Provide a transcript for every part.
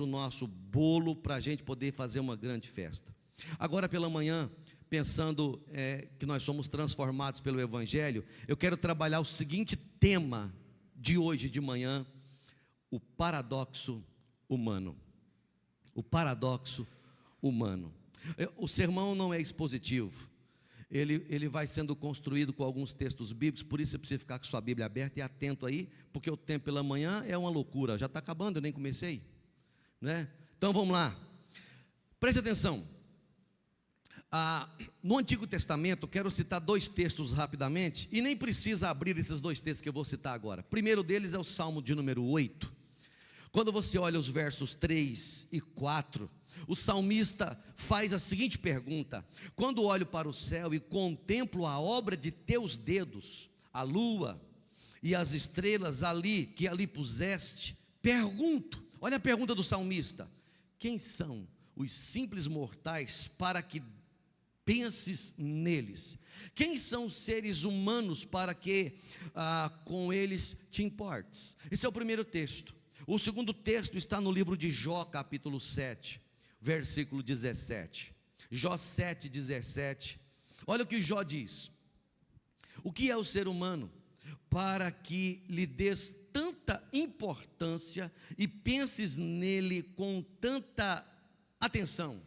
o nosso bolo para a gente poder fazer uma grande festa. Agora pela manhã, pensando que nós somos transformados pelo Evangelho, eu quero trabalhar o seguinte tema de hoje de manhã: o paradoxo humano. O paradoxo humano. O sermão não é expositivo, ele vai sendo construído com alguns textos bíblicos, por isso você precisa ficar com sua Bíblia aberta e atento aí, porque o tempo pela manhã é uma loucura, já está acabando, eu nem comecei, né? Então vamos lá, preste atenção. No Antigo Testamento, eu quero citar dois textos rapidamente, e nem precisa abrir esses dois textos que eu vou citar agora. O primeiro deles é o Salmo de número 8. Quando você olha os versos 3 e 4, o salmista faz a seguinte pergunta: quando olho para o céu e contemplo a obra de teus dedos, a lua e as estrelas que ali puseste, pergunto, olha a pergunta do salmista: quem são os simples mortais para que penses neles? Quem são os seres humanos para que com eles te importes? Esse é o primeiro texto. O segundo texto está no livro de Jó, capítulo 7, versículo 17. Jó 7, 17. Olha o que Jó diz: o que é o ser humano para que lhe des tanta importância e penses nele com tanta atenção?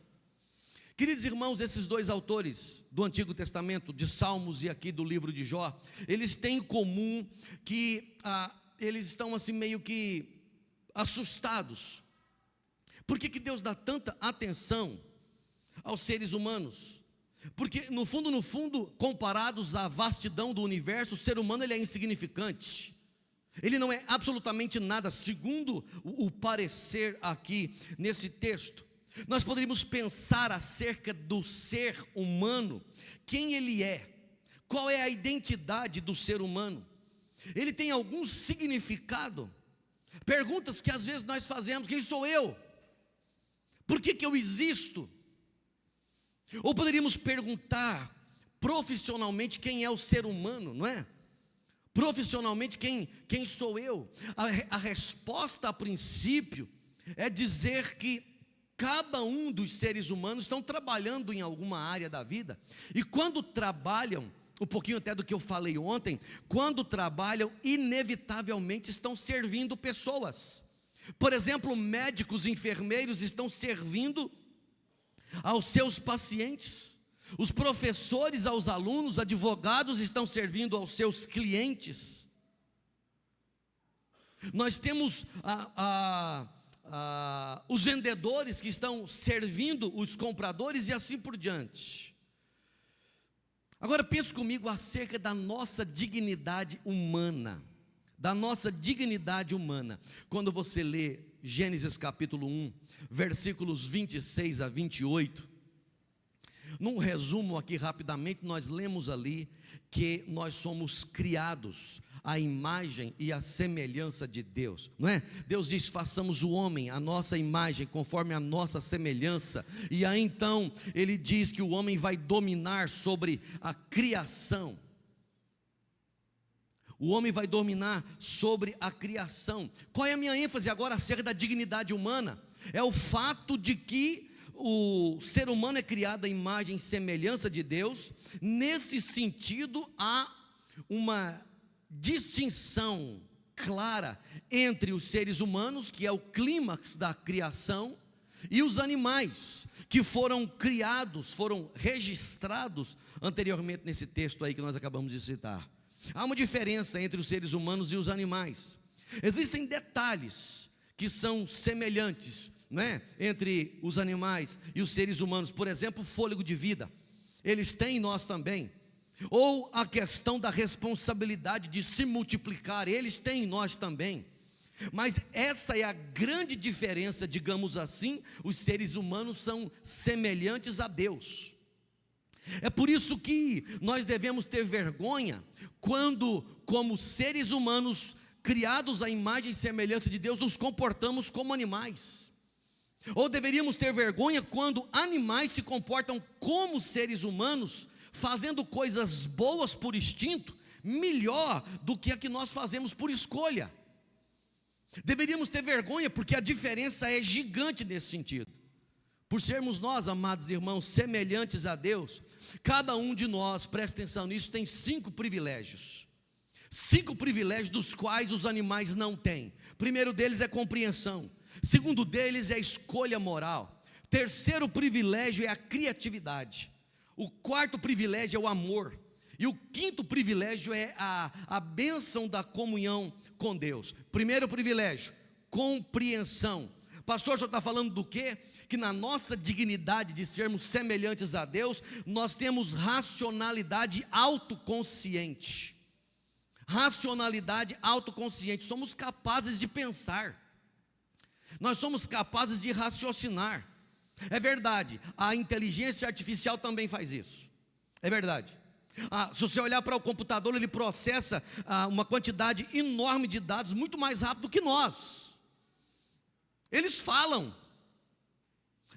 Queridos irmãos, esses dois autores do Antigo Testamento, de Salmos e aqui do livro de Jó, eles têm em comum que eles estão assim meio que assustados. Por que Deus dá tanta atenção aos seres humanos? Porque no fundo, comparados à vastidão do universo, o ser humano ele é insignificante. Ele não é absolutamente nada, segundo o parecer aqui nesse texto. Nós poderíamos pensar acerca do ser humano, quem ele é, qual é a identidade do ser humano. Ele tem algum significado? Perguntas que às vezes nós fazemos: quem sou eu? Por que eu existo? Ou poderíamos perguntar profissionalmente quem é o ser humano, não é? Profissionalmente quem sou eu? A resposta a princípio é dizer que cada um dos seres humanos estão trabalhando em alguma área da vida, e quando trabalham, um pouquinho até do que eu falei ontem, quando trabalham, inevitavelmente estão servindo pessoas. Por exemplo, médicos, enfermeiros estão servindo aos seus pacientes, os professores aos alunos, advogados estão servindo aos seus clientes. Nós temos os vendedores que estão servindo os compradores e assim por diante. Agora pense comigo acerca da nossa dignidade humana. Da nossa dignidade humana. Quando você lê Gênesis capítulo 1, versículos 26 a 28, num resumo aqui rapidamente, nós lemos ali que nós somos criados à imagem e à semelhança de Deus, não é? Deus diz: façamos o homem à nossa imagem, conforme a nossa semelhança. E aí então ele diz que o homem vai dominar sobre a criação. O homem vai dominar sobre a criação. Qual é a minha ênfase agora acerca da dignidade humana? É o fato de que o ser humano é criado à imagem e semelhança de Deus. Nesse sentido, há uma distinção clara entre os seres humanos, que é o clímax da criação, e os animais, que foram criados, foram registrados anteriormente nesse texto aí que nós acabamos de citar. Há uma diferença entre os seres humanos e os animais. Existem detalhes que são semelhantes, não é? Entre os animais e os seres humanos. Por exemplo, o fôlego de vida, eles têm, nós também. Ou a questão da responsabilidade de se multiplicar, eles têm, nós também. Mas essa é a grande diferença, digamos assim: os seres humanos são semelhantes a Deus. É por isso que nós devemos ter vergonha quando, como seres humanos criados à imagem e semelhança de Deus, nos comportamos como animais. Ou deveríamos ter vergonha quando animais se comportam como seres humanos, fazendo coisas boas por instinto, melhor do que a que nós fazemos por escolha. Deveríamos ter vergonha, porque a diferença é gigante nesse sentido. Por sermos nós, amados irmãos, semelhantes a Deus, cada um de nós, presta atenção nisso, tem 5 privilégios. 5 privilégios dos quais os animais não têm. Primeiro deles é compreensão. Segundo deles é escolha moral. Terceiro privilégio é a criatividade. O quarto privilégio é o amor. E o quinto privilégio é a bênção da comunhão com Deus. Primeiro privilégio, compreensão. Pastor, o senhor está falando do quê? Que na nossa dignidade de sermos semelhantes a Deus, nós temos racionalidade autoconsciente. Racionalidade autoconsciente. Somos capazes de pensar. Nós somos capazes de raciocinar. É verdade, a inteligência artificial também faz isso. É verdade. Se você olhar para o computador, ele processa uma quantidade enorme de dados muito mais rápido que nós. Eles falam,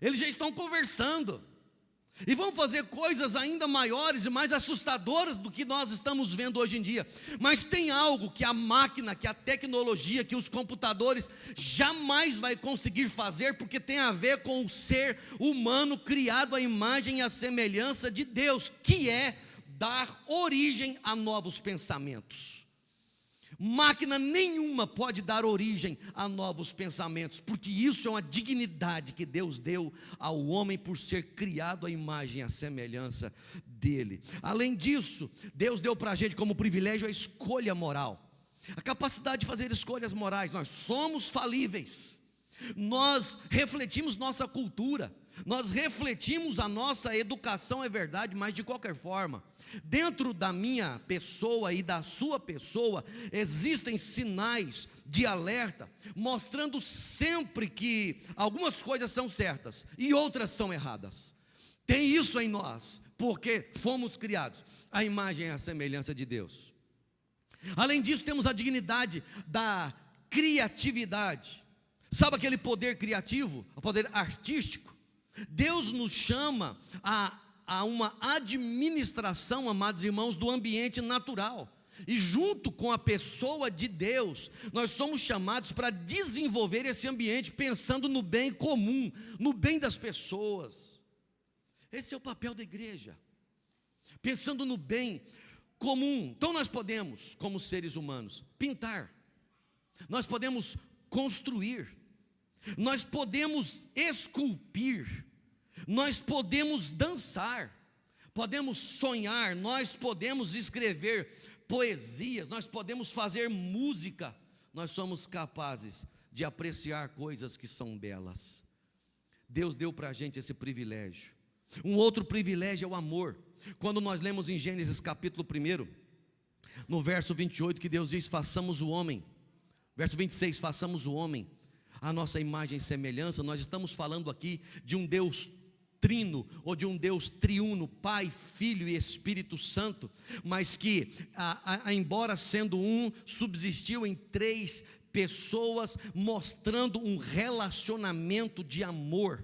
eles já estão conversando, e vão fazer coisas ainda maiores e mais assustadoras do que nós estamos vendo hoje em dia. Mas tem algo que a máquina, que a tecnologia, que os computadores jamais vai conseguir fazer, porque tem a ver com o ser humano criado à imagem e à semelhança de Deus, que é dar origem a novos pensamentos. Máquina nenhuma pode dar origem a novos pensamentos, porque isso é uma dignidade que Deus deu ao homem por ser criado à imagem e à semelhança dele. Além disso, Deus deu para a gente como privilégio a escolha moral, a capacidade de fazer escolhas morais. Nós somos falíveis, nós refletimos nossa cultura, nós refletimos a nossa educação, é verdade, mas de qualquer forma, dentro da minha pessoa e da sua pessoa, existem sinais de alerta, mostrando sempre que algumas coisas são certas e outras são erradas. Tem isso em nós, porque fomos criados à imagem e à semelhança de Deus. Além disso, temos a dignidade da criatividade. Sabe aquele poder criativo, o poder artístico? Deus nos chama a uma administração, amados irmãos, do ambiente natural. E junto com a pessoa de Deus, nós somos chamados para desenvolver esse ambiente pensando no bem comum, no bem das pessoas. Esse é o papel da igreja, pensando no bem comum. Então nós podemos, como seres humanos, pintar, nós podemos construir, nós podemos esculpir, nós podemos dançar, podemos sonhar, nós podemos escrever poesias, nós podemos fazer música, nós somos capazes de apreciar coisas que são belas. Deus deu para a gente esse privilégio. Um outro privilégio é o amor. Quando nós lemos em Gênesis capítulo 1, no verso 28, que Deus diz: façamos o homem, verso 26, façamos o homem a nossa imagem e semelhança. Nós estamos falando aqui de um Deus trino, ou de um Deus triuno, Pai, Filho e Espírito Santo, mas que, embora sendo um, subsistiu em 3 pessoas, mostrando um relacionamento de amor,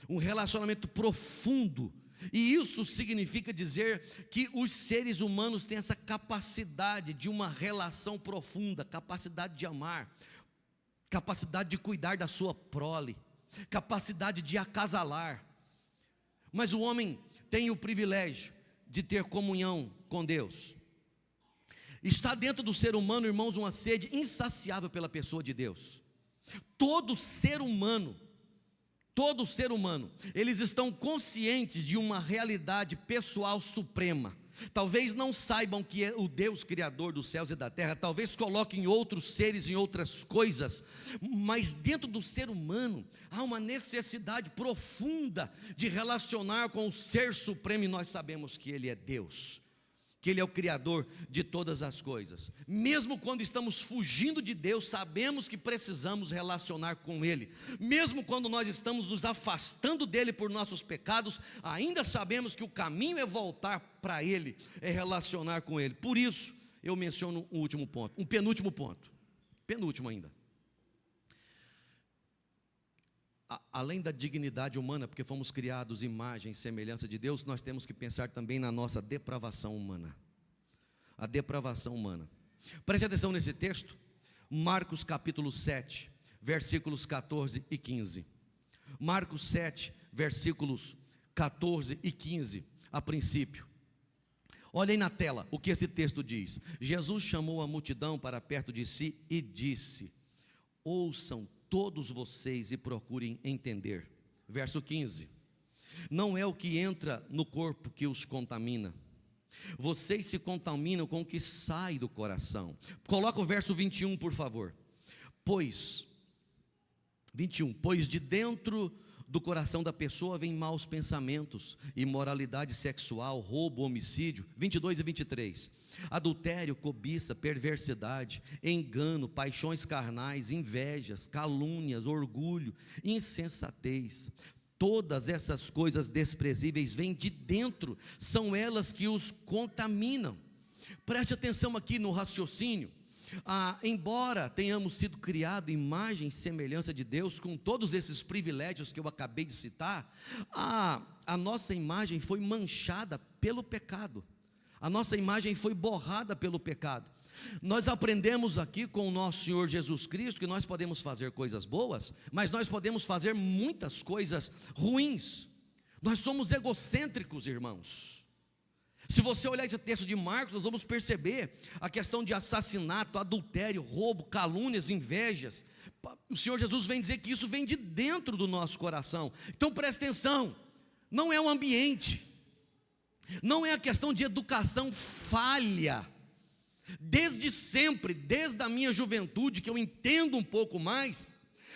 um relacionamento profundo. E isso significa dizer que os seres humanos têm essa capacidade de uma relação profunda, capacidade de amar, capacidade de cuidar da sua prole, capacidade de acasalar. Mas o homem tem o privilégio de ter comunhão com Deus. Está dentro do ser humano, irmãos, uma sede insaciável pela pessoa de Deus. Todo ser humano, eles estão conscientes de uma realidade pessoal suprema. Talvez não saibam que é o Deus criador dos céus e da terra, talvez coloquem outros seres em outras coisas, mas dentro do ser humano há uma necessidade profunda de relacionar com o ser supremo, e nós sabemos que Ele é Deus, que Ele é o criador de todas as coisas. Mesmo quando estamos fugindo de Deus, sabemos que precisamos relacionar com Ele. Mesmo quando nós estamos nos afastando dEle por nossos pecados, ainda sabemos que o caminho é voltar para Ele, é relacionar com Ele. Por isso, eu menciono um último ponto, um penúltimo ponto, penúltimo ainda. Além da dignidade humana, porque fomos criados imagem e semelhança de Deus, nós temos que pensar também na nossa depravação humana. A depravação humana. Preste atenção nesse texto, Marcos capítulo 7, versículos 14 e 15. Marcos 7, versículos 14 e 15, a princípio. Olhem na tela o que esse texto diz. Jesus chamou a multidão para perto de si e disse: ouçam todos vocês e procurem entender. Verso 15: não é o que entra no corpo que os contamina, vocês se contaminam com o que sai do coração. Coloca o verso 21, por favor. Pois de dentro do coração da pessoa vem maus pensamentos, imoralidade sexual, roubo, homicídio. 22 e 23. Adultério, cobiça, perversidade, engano, paixões carnais, invejas, calúnias, orgulho, insensatez. Todas essas coisas desprezíveis vêm de dentro, são elas que os contaminam. Preste atenção aqui no raciocínio. Embora tenhamos sido criados imagem e semelhança de Deus, com todos esses privilégios que eu acabei de citar, a nossa imagem foi manchada pelo pecado, a nossa imagem foi borrada pelo pecado. Nós aprendemos aqui com o nosso Senhor Jesus Cristo que nós podemos fazer coisas boas, mas nós podemos fazer muitas coisas ruins. Nós somos egocêntricos, irmãos. Se você olhar esse texto de Marcos, nós vamos perceber a questão de assassinato, adultério, roubo, calúnias, invejas. O Senhor Jesus vem dizer que isso vem de dentro do nosso coração. Então preste atenção, não é o ambiente, não é a questão de educação falha. Desde sempre, desde a minha juventude, que eu entendo um pouco mais,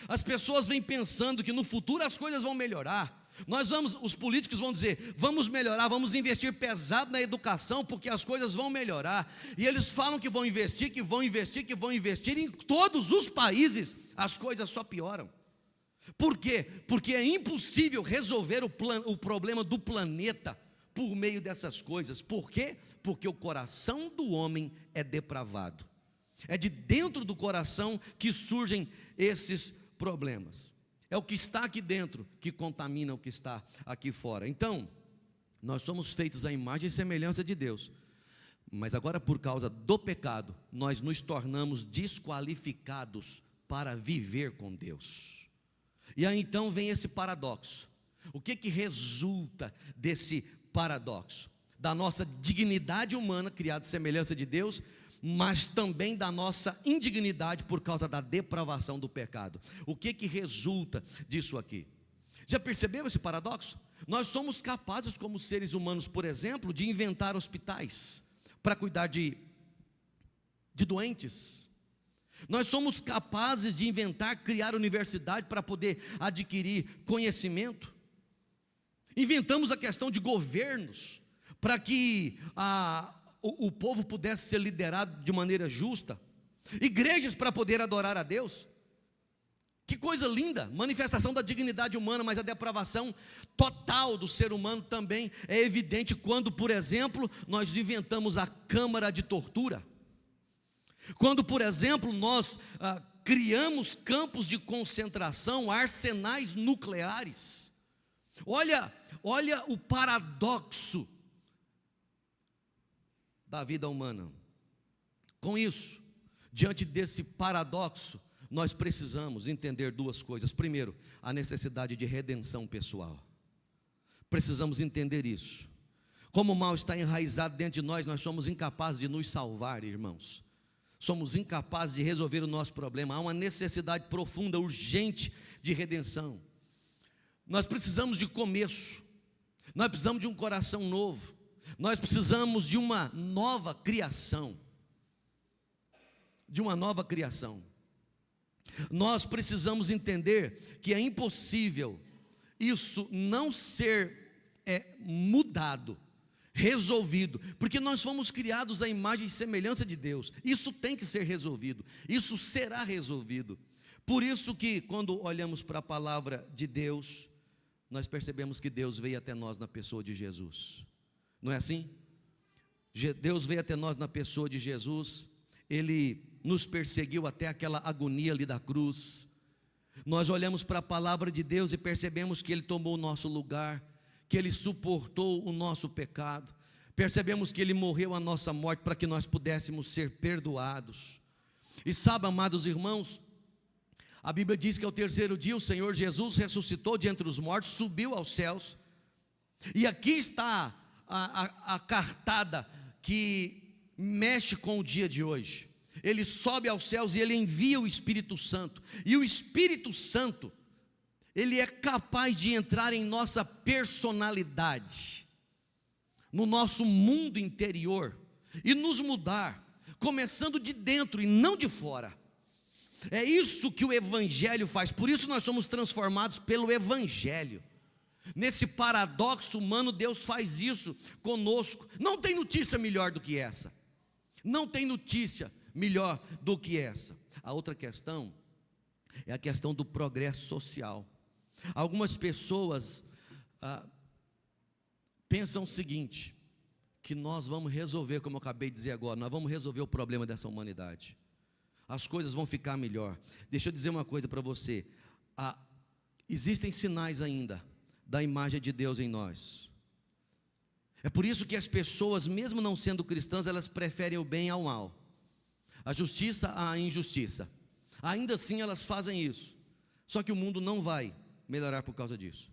as pessoas vêm pensando que no futuro as coisas vão melhorar. Os políticos vão dizer, vamos melhorar, vamos investir pesado na educação, porque as coisas vão melhorar, e eles falam que vão investir, que vão investir, que vão investir, em todos os países as coisas só pioram. Por quê? Porque é impossível resolver o problema do planeta por meio dessas coisas. Por quê? Porque o coração do homem é depravado, é de dentro do coração que surgem esses problemas. É o que está aqui dentro que contamina o que está aqui fora. Então, nós somos feitos à imagem e semelhança de Deus, mas agora por causa do pecado, nós nos tornamos desqualificados para viver com Deus. E aí então vem esse paradoxo. O que resulta desse paradoxo? Da nossa dignidade humana, criada à semelhança de Deus, mas também da nossa indignidade por causa da depravação do pecado. O que resulta disso aqui? Já percebeu esse paradoxo? Nós somos capazes, como seres humanos, por exemplo, de inventar hospitais para cuidar de doentes. Nós somos capazes de criar universidade para poder adquirir conhecimento. Inventamos a questão de governos para que o povo pudesse ser liderado de maneira justa, igrejas para poder adorar a Deus. Que coisa linda, manifestação da dignidade humana, mas a depravação total do ser humano também é evidente quando, por exemplo, nós inventamos a câmara de tortura, quando, por exemplo, nós criamos campos de concentração, arsenais nucleares. Olha o paradoxo da vida humana. Com isso, diante desse paradoxo, nós precisamos entender duas coisas. Primeiro, a necessidade de redenção pessoal. Precisamos entender isso. Como o mal está enraizado dentro de nós somos incapazes de nos salvar, irmãos. Somos incapazes de resolver o nosso problema. Há uma necessidade profunda, urgente de redenção. Nós precisamos de começo. Nós precisamos de um coração novo. Nós precisamos de uma nova criação. De uma nova criação. Nós precisamos entender que é impossível isso não ser mudado, resolvido, porque nós fomos criados à imagem e semelhança de Deus. Isso tem que ser resolvido, isso será resolvido. Por isso que quando olhamos para a palavra de Deus, nós percebemos que Deus veio até nós na pessoa de Jesus. Não é assim? Deus veio até nós na pessoa de Jesus. Ele nos perseguiu até aquela agonia ali da cruz. Nós olhamos para a palavra de Deus e percebemos que Ele tomou o nosso lugar, que Ele suportou o nosso pecado. Percebemos que Ele morreu a nossa morte para que nós pudéssemos ser perdoados. E sabe, amados irmãos, a Bíblia diz que ao terceiro dia o Senhor Jesus ressuscitou de entre os mortos, subiu aos céus. E aqui está a cartada que mexe com o dia de hoje. Ele sobe aos céus e ele envia o Espírito Santo. E o Espírito Santo, ele é capaz de entrar em nossa personalidade, no nosso mundo interior, e nos mudar, começando de dentro e não de fora. É isso que o Evangelho faz. Por isso nós somos transformados pelo Evangelho. Nesse paradoxo humano, Deus faz isso conosco. Não tem notícia melhor do que essa. Não tem notícia melhor do que essa. A outra questão é a questão do progresso social. Algumas pessoas pensam o seguinte, que nós vamos resolver, como eu acabei de dizer agora, nós vamos resolver o problema dessa humanidade. As coisas vão ficar melhor. Deixa eu dizer uma coisa para você. Existem sinais ainda da imagem de Deus em nós. É por isso que as pessoas, mesmo não sendo cristãs, elas preferem o bem ao mal, a justiça à injustiça. Ainda assim elas fazem isso. Só que o mundo não vai melhorar por causa disso.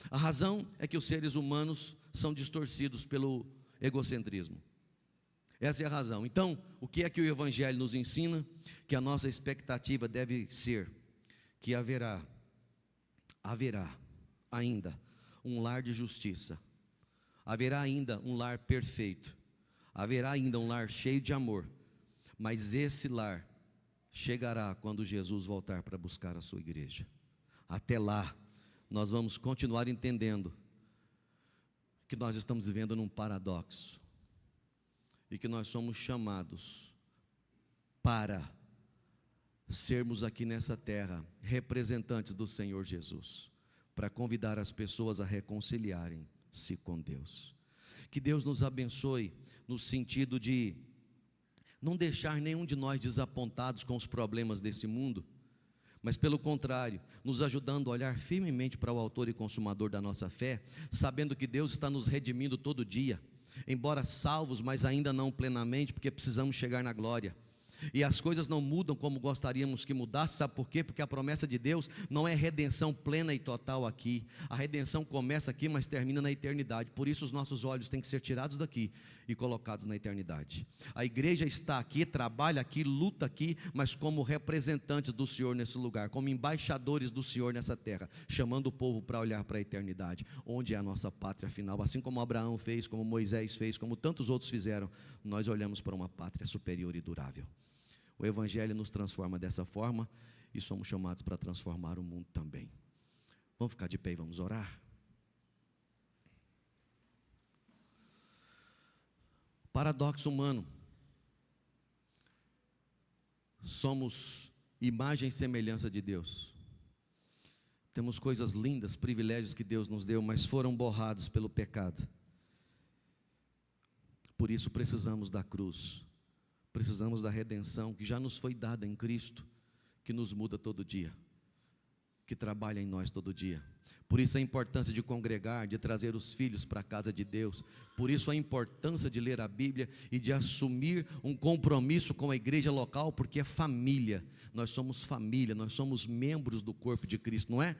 A razão é que os seres humanos são distorcidos pelo egocentrismo. Essa é a razão. Então, o que é que o Evangelho nos ensina? Que a nossa expectativa deve ser que haverá ainda um lar de justiça, haverá ainda um lar perfeito, haverá ainda um lar cheio de amor, mas esse lar chegará quando Jesus voltar para buscar a sua igreja. Até lá, nós vamos continuar entendendo que nós estamos vivendo num paradoxo, e que nós somos chamados para sermos aqui nessa terra representantes do Senhor Jesus, para convidar as pessoas a reconciliarem-se com Deus. Que Deus nos abençoe no sentido de não deixar nenhum de nós desapontados com os problemas desse mundo, mas pelo contrário, nos ajudando a olhar firmemente para o autor e consumador da nossa fé, sabendo que Deus está nos redimindo todo dia, embora salvos, mas ainda não plenamente, porque precisamos chegar na glória. E as coisas não mudam como gostaríamos que mudasse, sabe por quê? Porque a promessa de Deus não é redenção plena e total aqui. A redenção começa aqui, mas termina na eternidade. Por isso os nossos olhos têm que ser tirados daqui e colocados na eternidade. A igreja está aqui, trabalha aqui, luta aqui, mas como representantes do Senhor nesse lugar, como embaixadores do Senhor nessa terra, chamando o povo para olhar para a eternidade, onde é a nossa pátria final. Assim como Abraão fez, como Moisés fez, como tantos outros fizeram, nós olhamos para uma pátria superior e durável. O Evangelho nos transforma dessa forma e somos chamados para transformar o mundo também. Vamos ficar de pé e vamos orar? Paradoxo humano. Somos imagem e semelhança de Deus. Temos coisas lindas, privilégios que Deus nos deu, mas foram borrados pelo pecado. Por isso precisamos da cruz. Precisamos da redenção que já nos foi dada em Cristo, que nos muda todo dia, que trabalha em nós todo dia. Por isso a importância de congregar, de trazer os filhos para a casa de Deus. Por isso a importância de ler a Bíblia e de assumir um compromisso com a igreja local, porque é família. Nós somos família, nós somos membros do corpo de Cristo, não é?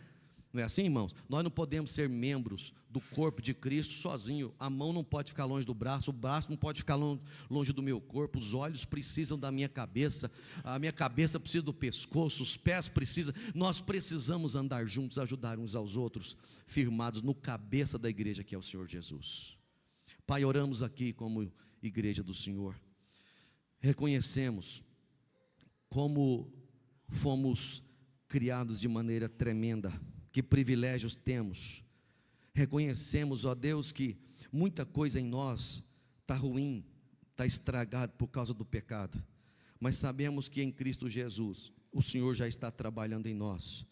Não é assim, irmãos? Nós não podemos ser membros do corpo de Cristo sozinho. A mão não pode ficar longe do braço, o braço não pode ficar longe do meu corpo, os olhos precisam da minha cabeça, a minha cabeça precisa do pescoço, os pés precisam. Nós precisamos andar juntos, ajudar uns aos outros, firmados no cabeça da igreja que é o Senhor Jesus. Pai, oramos aqui como igreja do Senhor. Reconhecemos como fomos criados de maneira tremenda. Que privilégios temos. Reconhecemos, ó Deus, que muita coisa em nós está ruim, está estragado por causa do pecado, mas sabemos que em Cristo Jesus o Senhor já está trabalhando em nós,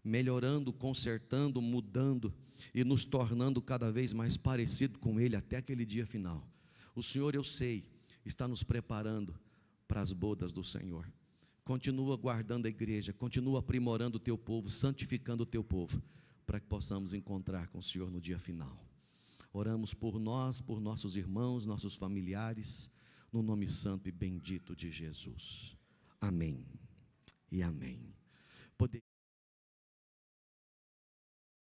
melhorando, consertando, mudando e nos tornando cada vez mais parecido com Ele até aquele dia final. O Senhor, eu sei, está nos preparando para as bodas do Senhor. Continua guardando a igreja, continua aprimorando o teu povo, santificando o teu povo, para que possamos encontrar com o Senhor no dia final. Oramos por nós, por nossos irmãos, nossos familiares, no nome santo e bendito de Jesus. Amém e amém.